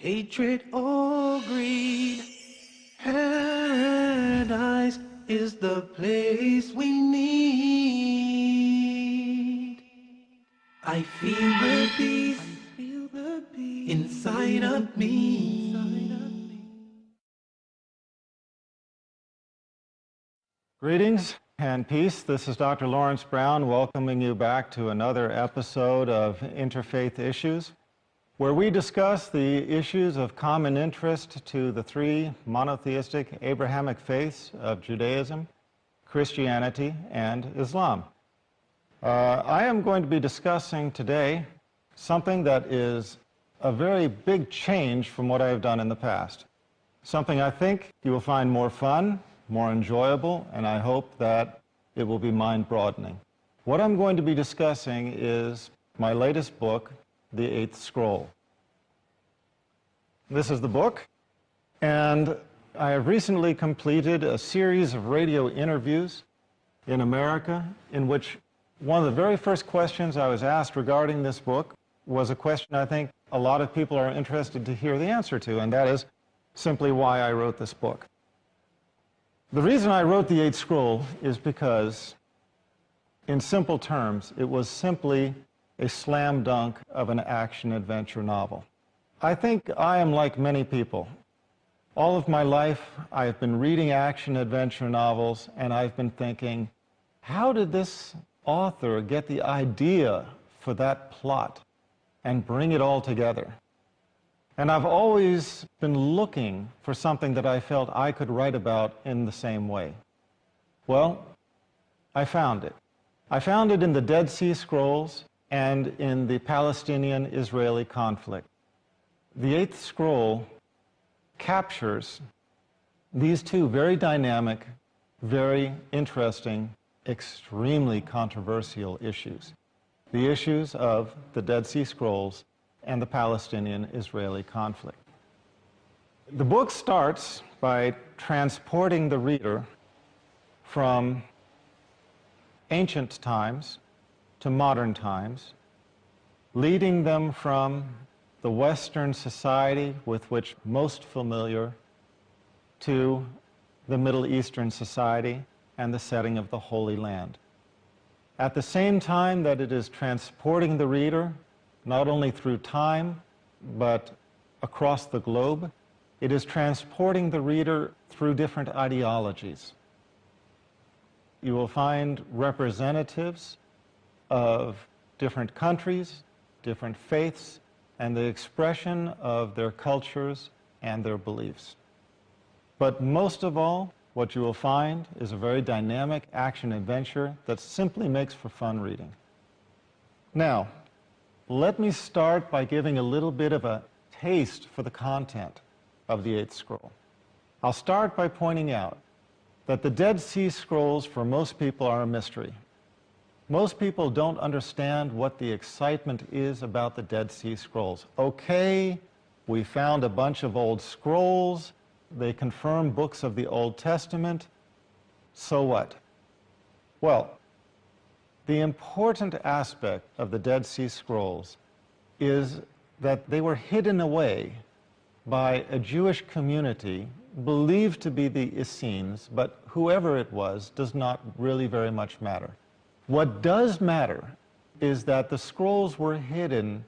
hatred or greed. Paradise is the place we need. I feel the peace inside of me. Greetings and peace. This is Dr. Laurence Brown welcoming you back to another episode of Interfaith Issues, where we discuss the issues of common interest to the three monotheistic Abrahamic faiths of Judaism, Christianity, and Islam. I am going to be discussing today something that is a very big change from what I have done in the past. Something I think you will find more fun, more enjoyable, and I hope that it will be mind-broadening. What I'm going to be discussing is my latest book, The Eighth Scroll. This is the book, and I have recently completed a series of radio interviews in America in which one of the very first questions I was asked regarding this book was a question I think a lot of people are interested to hear the answer to, and that is simply why I wrote this book. The reason I wrote The Eighth Scroll is because, in simple terms, it was simply a slam dunk of an action-adventure novel. I think I am like many people. All of my life, I have been reading action-adventure novels, and I've been thinking, how did this author get the idea for that plot and bring it all together? And I've always been looking for something that I felt I could write about in the same way. Well, I found it. I found it in the Dead Sea Scrolls and in the Palestinian-Israeli conflict. The Eighth Scroll captures these two very dynamic, very interesting, extremely controversial issues. The issues of the Dead Sea Scrolls and the Palestinian-Israeli conflict. The book starts by transporting the reader from ancient times to modern times, leading them from the Western society with which most familiar to the Middle Eastern society and the setting of the Holy Land. At the same time that it is transporting the reader not only through time, but across the globe, it is transporting the reader through different ideologies. You will find representatives of different countries, different faiths, and the expression of their cultures and their beliefs. But most of all, what you will find is a very dynamic action-adventure that simply makes for fun reading. Now, let me start by giving a little bit of a taste for the content of the Eighth Scroll. I'll start by pointing out that the Dead Sea Scrolls for most people are a mystery. Most people don't understand what the excitement is about the Dead Sea Scrolls. Okay, we found a bunch of old scrolls, they confirm books of the Old Testament, so what? Well, the important aspect of the Dead Sea Scrolls is that they were hidden away by a Jewish community believed to be the Essenes, but whoever it was does not really very much matter. What does matter is that the scrolls were hidden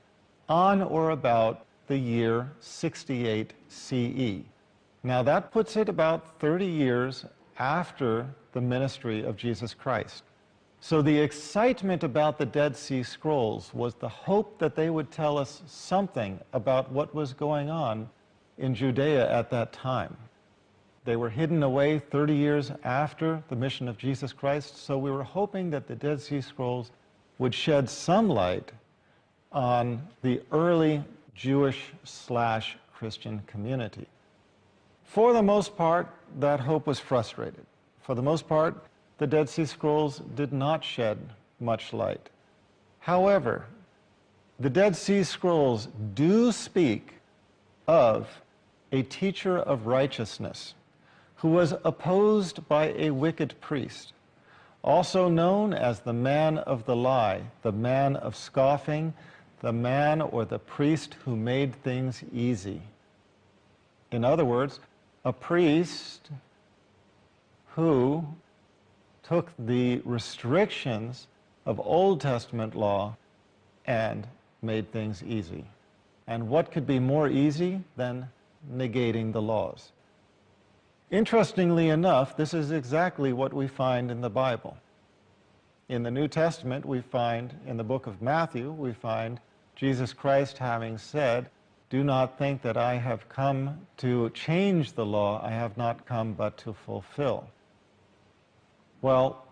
on or about the year 68 CE. Now that puts it about 30 years after the ministry of Jesus Christ. So the excitement about the Dead Sea Scrolls was the hope that they would tell us something about what was going on in Judea at that time. They were hidden away 30 years after the mission of Jesus Christ, so we were hoping that the Dead Sea Scrolls would shed some light on the early Jewish/Christian community. For the most part, that hope was frustrated. For the most part, the Dead Sea Scrolls did not shed much light. However, the Dead Sea Scrolls do speak of a teacher of righteousness who was opposed by a wicked priest, also known as the man of the lie, the man of scoffing, the man or the priest who made things easy. In other words, a priest who took the restrictions of Old Testament law and made things easy. And what could be more easy than negating the laws? Interestingly enough, this is exactly what we find in the Bible. In the New Testament, we find, in the book of Matthew, we find Jesus Christ having said, "Do not think that I have come to change the law. I have not come but to fulfill." Well,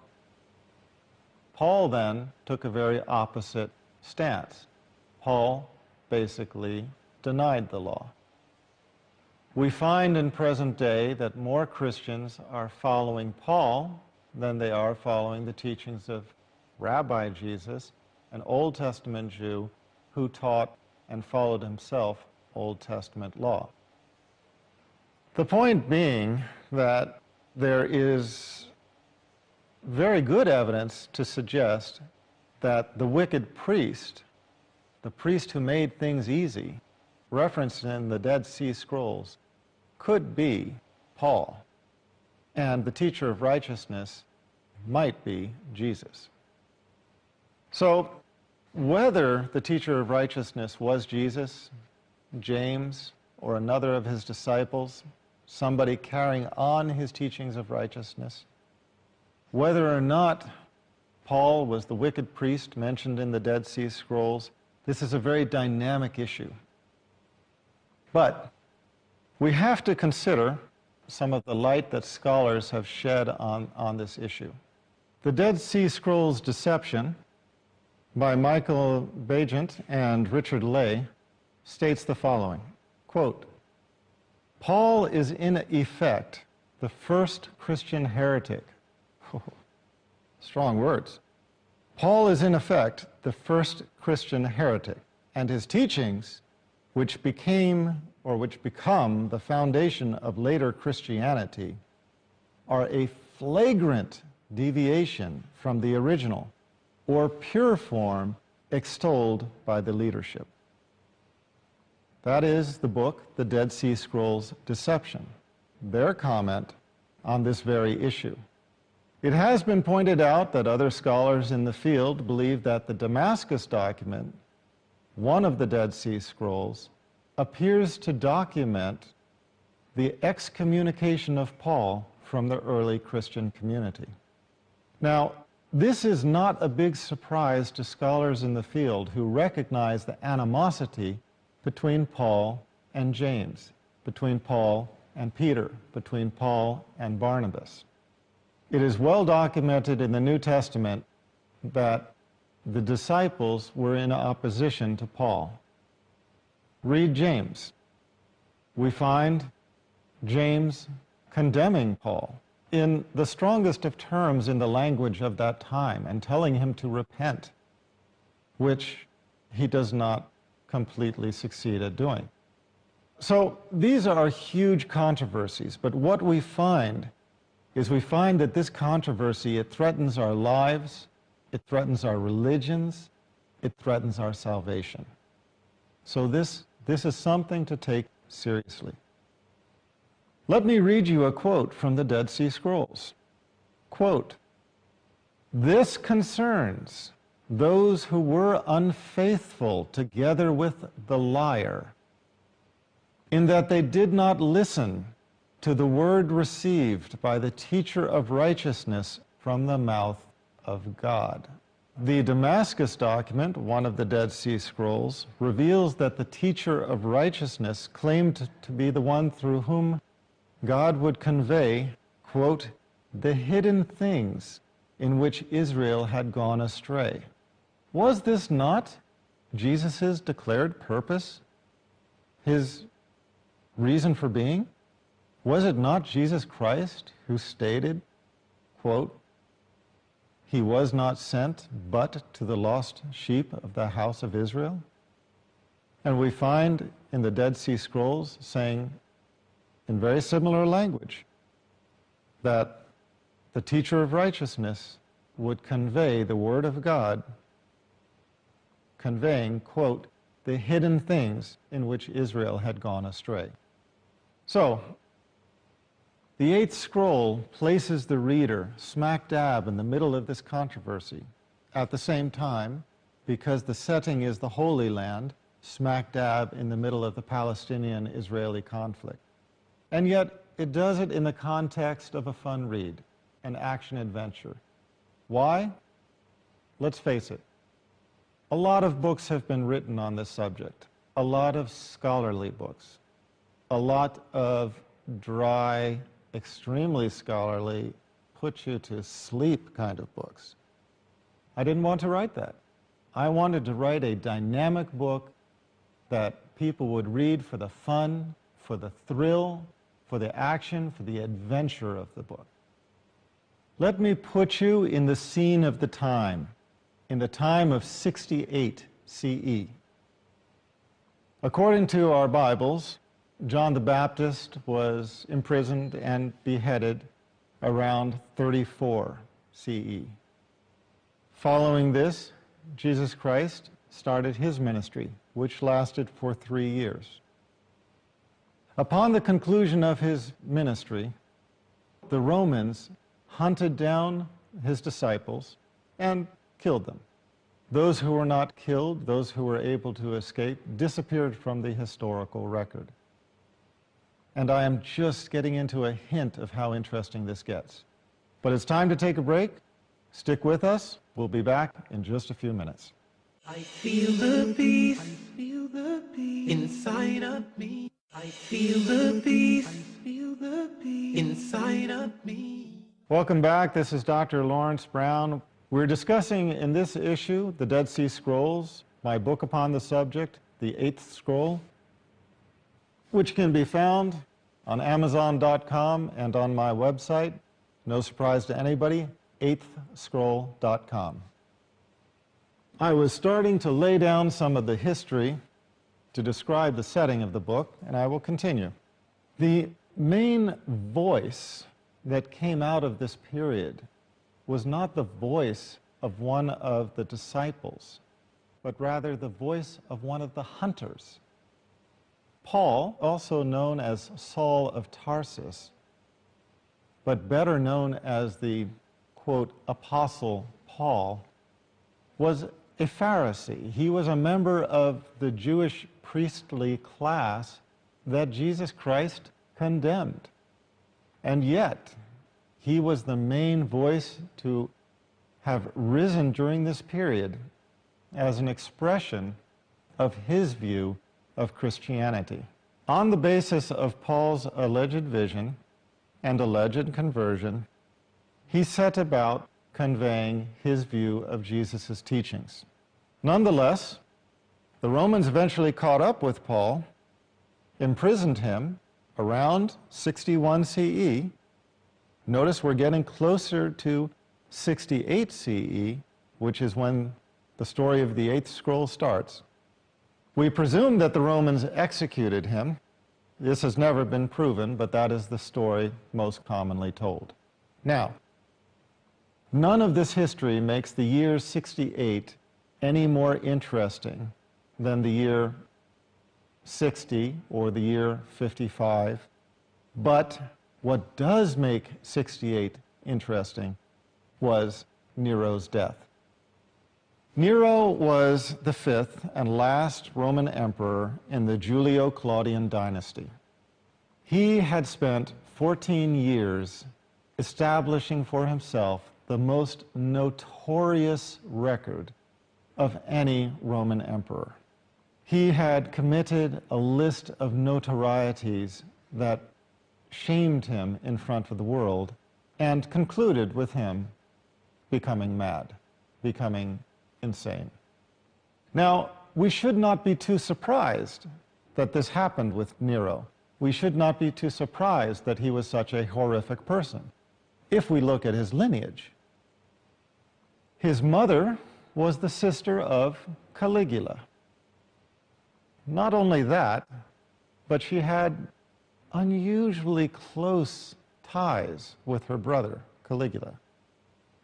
Paul then took a very opposite stance. Paul basically denied the law. We find in present day that more Christians are following Paul than they are following the teachings of Rabbi Jesus, an Old Testament Jew who taught and followed himself Old Testament law. The point being that there is very good evidence to suggest that the wicked priest, the priest who made things easy, referenced in the Dead Sea Scrolls, could be Paul, and the teacher of righteousness might be Jesus. So, whether the teacher of righteousness was Jesus, James, or another of his disciples, somebody carrying on his teachings of righteousness, whether or not Paul was the wicked priest mentioned in the Dead Sea Scrolls, this is a very dynamic issue. But we have to consider some of the light that scholars have shed on this issue. The Dead Sea Scrolls Deception by Michael Bagian and Richard Lay states the following, quote, "Paul is in effect the first Christian heretic." Strong words. Paul is in effect the first Christian heretic, and his teachings, which become the foundation of later Christianity, are a flagrant deviation from the original or pure form extolled by the leadership. That is the book, The Dead Sea Scrolls Deception, their comment on this very issue. It has been pointed out that other scholars in the field believe that the Damascus document, one of the Dead Sea Scrolls, appears to document the excommunication of Paul from the early Christian community. Now, this is not a big surprise to scholars in the field who recognize the animosity between Paul and James, between Paul and Peter, between Paul and Barnabas. It is well documented in the New Testament that the disciples were in opposition to Paul. Read James. We find James condemning Paul in the strongest of terms in the language of that time and telling him to repent, which he does not completely succeed at doing. So these are huge controversies, but what we find is we find that this controversy, it threatens our lives, it threatens our religions, it threatens our salvation. So this is something to take seriously. Let me read you a quote from the Dead Sea Scrolls. Quote, "This concerns those who were unfaithful together with the liar, in that they did not listen to the word received by the teacher of righteousness from the mouth of God." The Damascus document, one of the Dead Sea Scrolls, reveals that the teacher of righteousness claimed to be the one through whom God would convey, quote, "the hidden things in which Israel had gone astray." Was this not Jesus' declared purpose? His reason for being? Was it not Jesus Christ who stated, quote, "He was not sent but to the lost sheep of the house of Israel"? And we find in the Dead Sea Scrolls saying, in very similar language, that the teacher of righteousness would convey the word of God, conveying, quote, "the hidden things in which Israel had gone astray." So, the eighth scroll places the reader smack dab in the middle of this controversy. At the same time, because the setting is the Holy Land, smack dab in the middle of the Palestinian-Israeli conflict. And yet, it does it in the context of a fun read, an action-adventure. Why? Let's face it. A lot of books have been written on this subject. A lot of scholarly books. A lot of dry, extremely scholarly, put-you-to-sleep kind of books. I didn't want to write that. I wanted to write a dynamic book that people would read for the fun, for the thrill, for the action, for the adventure of the book. Let me put you in the scene of the time, in the time of 68 CE. According to our Bibles, John the Baptist was imprisoned and beheaded around 34 CE. Following this, Jesus Christ started his ministry, which lasted for 3 years. Upon the conclusion of his ministry, the Romans hunted down his disciples and killed them. Those who were not killed, those who were able to escape, disappeared from the historical record. And I am just getting into a hint of how interesting this gets. But it's time to take a break. Stick with us. We'll be back in just a few minutes. I feel the peace, inside of me. I feel the peace, inside of me. Welcome back. This is Dr. Laurence Brown. We're discussing in this issue the Dead Sea Scrolls, my book upon the subject, the Eighth Scroll, which can be found on Amazon.com and on my website. No surprise to anybody, eighthscroll.com. I was starting to lay down some of the history to describe the setting of the book, and I will continue. The main voice that came out of this period was not the voice of one of the disciples, but rather the voice of one of the hunters. Paul, also known as Saul of Tarsus, but better known as the, quote, Apostle Paul, was a Pharisee. He was a member of the Jewish priestly class that Jesus Christ condemned. And yet, he was the main voice to have risen during this period as an expression of his view of Christianity. On the basis of Paul's alleged vision and alleged conversion, he set about conveying his view of Jesus' teachings. Nonetheless, the Romans eventually caught up with Paul, imprisoned him around 61 CE. Notice we're getting closer to 68 CE, which is when the story of the Eighth Scroll starts. We presume that the Romans executed him. This has never been proven, but that is the story most commonly told. Now, none of this history makes the year 68 any more interesting than the year 60 or the year 55. But what does make 68 interesting was Nero's death. Nero was the fifth and last Roman emperor in the Julio-Claudian dynasty. He had spent 14 years establishing for himself the most notorious record of any Roman emperor. He had committed a list of notorieties that shamed him in front of the world and concluded with him becoming mad, becoming insane. Now, we should not be too surprised that this happened with Nero. We should not be too surprised that he was such a horrific person. If we look at his lineage, his mother was the sister of Caligula. Not only that, but she had unusually close ties with her brother, Caligula.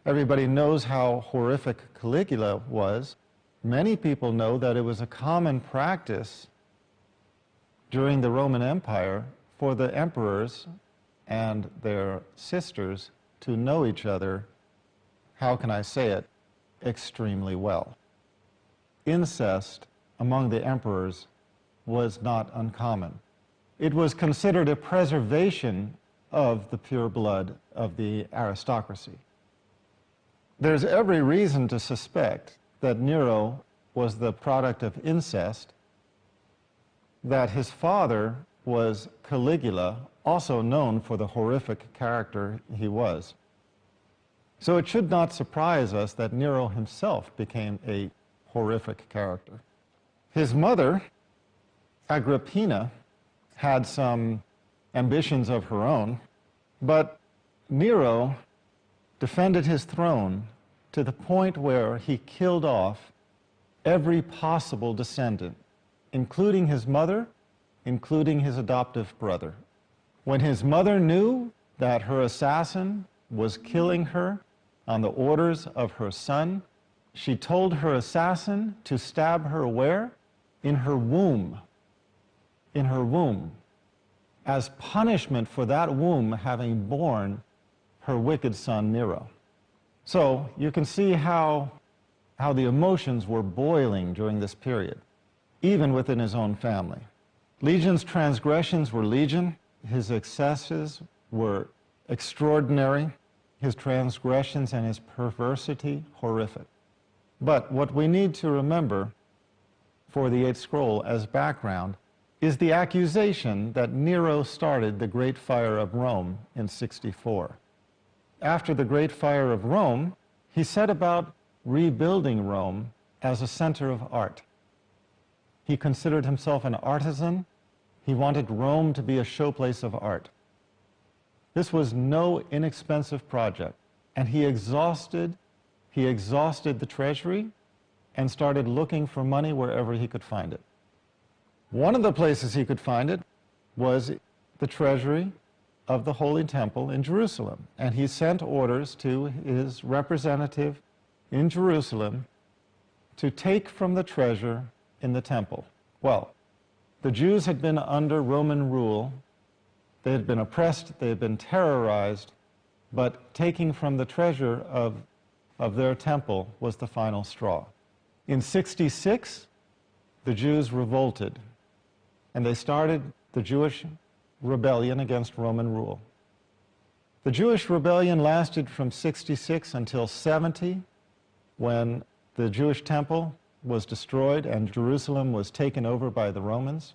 Everybody knows how horrific Caligula was. Many people know that it was a common practice during the Roman Empire for the emperors and their sisters to know each other, how can I say it, extremely well. Incest among the emperors was not uncommon. It was considered a preservation of the pure blood of the aristocracy. There's every reason to suspect that Nero was the product of incest, that his father was Caligula, also known for the horrific character he was. So it should not surprise us that Nero himself became a horrific character. His mother, Agrippina, had some ambitions of her own, but Nero defended his throne to the point where he killed off every possible descendant, including his mother, including his adoptive brother. When his mother knew that her assassin was killing her on the orders of her son, she told her assassin to stab her where? In her womb. In her womb, as punishment for that womb having borne her wicked son Nero. So you can see how the emotions were boiling during this period, even within his own family. Legion's transgressions were legion. His excesses were extraordinary. His transgressions and his perversity, horrific. But what we need to remember for the Eighth Scroll as background is the accusation that Nero started the Great Fire of Rome in 64. After the Great Fire of Rome, he set about rebuilding Rome as a center of art. He considered himself an artisan. He wanted Rome to be a showplace of art. This was no inexpensive project, and he exhausted the treasury and started looking for money wherever he could find it. One of the places he could find it was the treasury of the Holy Temple in Jerusalem, and he sent orders to his representative in Jerusalem to take from the treasure in the temple. Well, the Jews had been under Roman rule. They had been oppressed, they had been terrorized, but taking from the treasure of their temple was the final straw. In 66, the Jews revolted, and they started the Jewish rebellion against Roman rule. The Jewish rebellion lasted from 66 until 70, when the Jewish temple was destroyed and Jerusalem was taken over by the Romans.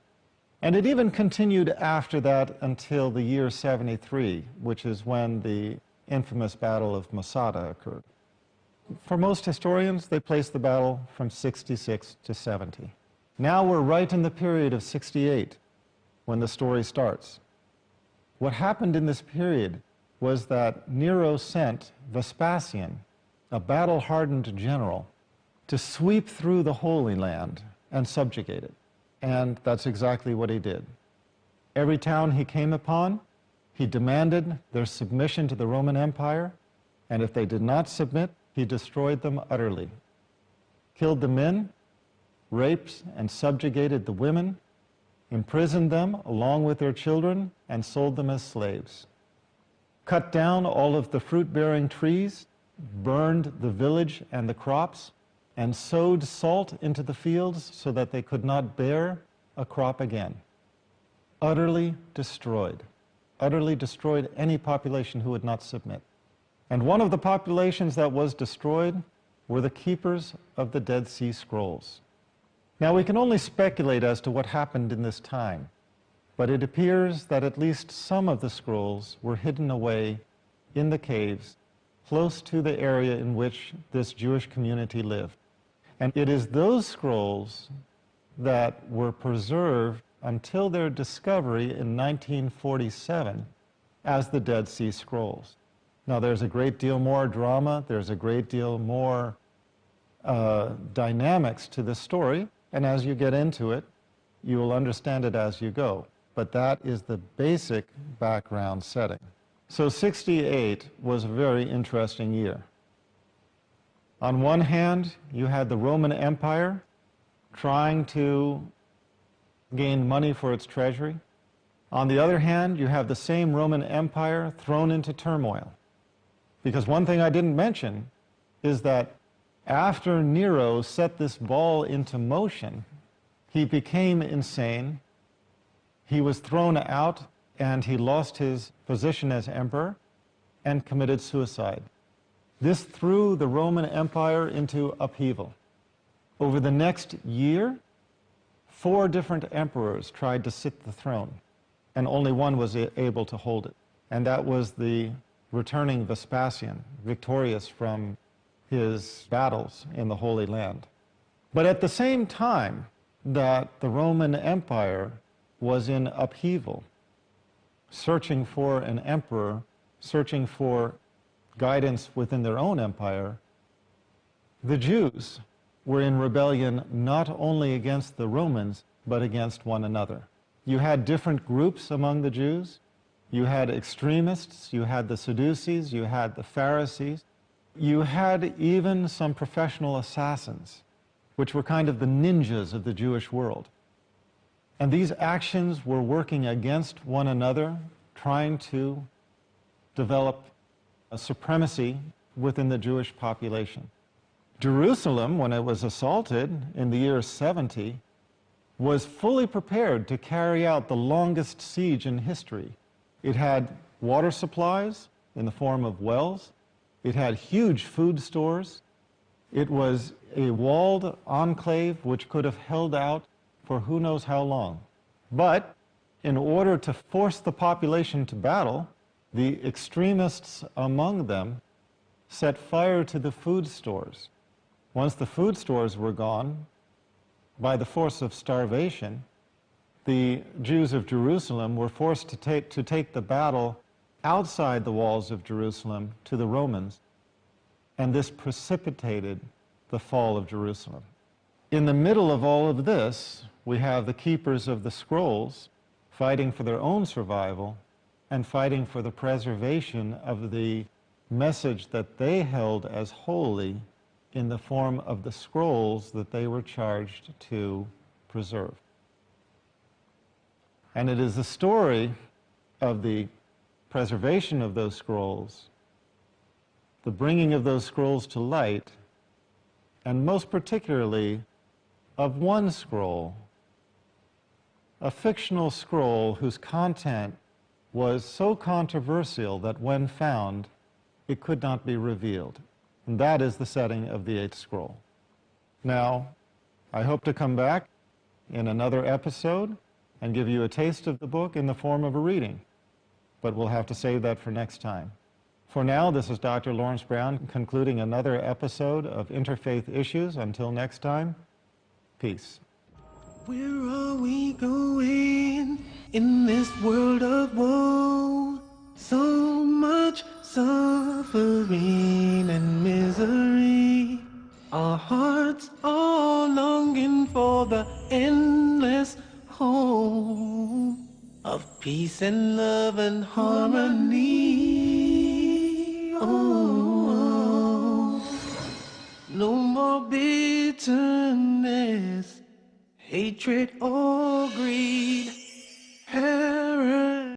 And it even continued after that until the year 73, which is when the infamous Battle of Masada occurred. For most historians, they place the battle from 66 to 70. Now we're right in the period of 68, when the story starts. What happened in this period was that Nero sent Vespasian, a battle-hardened general, to sweep through the Holy Land and subjugate it. And that's exactly what he did. Every town he came upon, he demanded their submission to the Roman Empire, and if they did not submit, he destroyed them utterly. Killed the men, raped and subjugated the women, imprisoned them along with their children, and sold them as slaves. Cut down all of the fruit-bearing trees, burned the village and the crops, and sowed salt into the fields so that they could not bear a crop again. Utterly destroyed any population who would not submit. And one of the populations that was destroyed were the keepers of the Dead Sea Scrolls. Now, we can only speculate as to what happened in this time, but it appears that at least some of the scrolls were hidden away in the caves close to the area in which this Jewish community lived. And it is those scrolls that were preserved until their discovery in 1947 as the Dead Sea Scrolls. Now, there's a great deal more drama, there's a great deal more dynamics to this story, and as you get into it, you will understand it as you go. But that is the basic background setting. So 68 was a very interesting year. On one hand, you had the Roman Empire trying to gain money for its treasury. On the other hand, you have the same Roman Empire thrown into turmoil. Because one thing I didn't mention is that after Nero set this ball into motion, he became insane, he was thrown out, and he lost his position as emperor and committed suicide. This threw the Roman Empire into upheaval. Over the next year, 4 different emperors tried to sit the throne, and only one was able to hold it. And that was the returning Vespasian, victorious from his battles in the Holy Land. But at the same time that the Roman Empire was in upheaval, searching for an emperor, searching for guidance within their own empire, the Jews were in rebellion not only against the Romans, but against one another. You had different groups among the Jews. You had extremists, you had the Sadducees, you had the Pharisees. You had even some professional assassins, which were kind of the ninjas of the Jewish world. And these actions were working against one another, trying to develop a supremacy within the Jewish population. Jerusalem, when it was assaulted in the year 70, was fully prepared to carry out the longest siege in history. It had water supplies in the form of wells. It had huge food stores. It was a walled enclave which could have held out for who knows how long. But in order to force the population to battle, the extremists among them set fire to the food stores. Once the food stores were gone, by the force of starvation, the Jews of Jerusalem were forced to take the battle outside the walls of Jerusalem to the Romans, and this precipitated the fall of Jerusalem. In the middle of all of this, we have the keepers of the scrolls fighting for their own survival and fighting for the preservation of the message that they held as holy in the form of the scrolls that they were charged to preserve. And it is the story of the preservation of those scrolls, the bringing of those scrolls to light, and most particularly of one scroll, a fictional scroll whose content was so controversial that when found, it could not be revealed. And that is the setting of the 8th scroll. Now, I hope to come back in another episode and give you a taste of the book in the form of a reading, but we'll have to save that for next time. For now, this is Dr. Laurence Brown concluding another episode of Interfaith Issues. Until next time, peace. Where are we going in this world of woe? So much suffering and misery. Our hearts are longing for the endless home of peace and love and harmony. Oh, no more bitterness, hatred or greed.